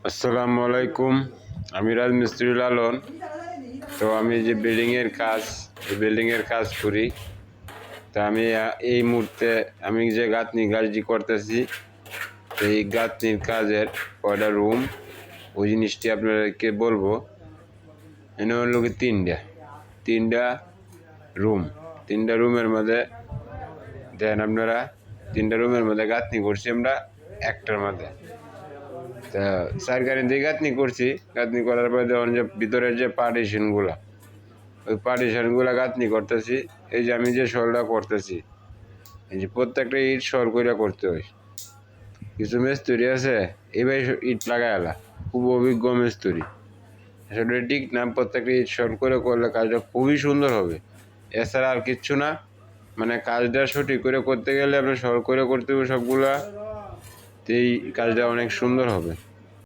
আসসালামু আলাইকুম। আমি রাজমিস্ত্রি লালন। তো আমি যে বিল্ডিংয়ের কাজ করি। তা আমি এই মুহূর্তে আমি যে গাঁথনি কাজটি করতেছি, এই গাঁথনির কাজের কয়টা রুম, ওই জিনিসটি আপনাদেরকে বলবো। এনে হলো কি তিনটা রুম। তিনটা রুমের মধ্যে দেন আপনারা তিনটা রুমের মধ্যে গাঁথনি করছি আমরা একটার মধ্যে। তা সরকারি দিয়ে গাঁথনি করছি, গাঁথনি করার পরে যখন যে ভিতরের যে পার্টিশনগুলো, ওই পার্টিশনগুলো গাঁথনি করতেছি। এই যে আমি যে শোলটা করতেছি, এই যে প্রত্যেকটা ইট সর করে করতে হয়। কিছু মিস্ত্রি আছে এবার ইট লাগাই এলা, খুব অভিজ্ঞ মিস্ত্রি। আসলে ঠিক না, প্রত্যেকটা ইট সর করে করলে কাজটা খুবই সুন্দর হবে। এছাড়া আর কিচ্ছু না, মানে কাজটা সঠিক করে করতে গেলে আপনার সর করে করতে হবে সবগুলা, এই কাজটা অনেক সুন্দর হবে।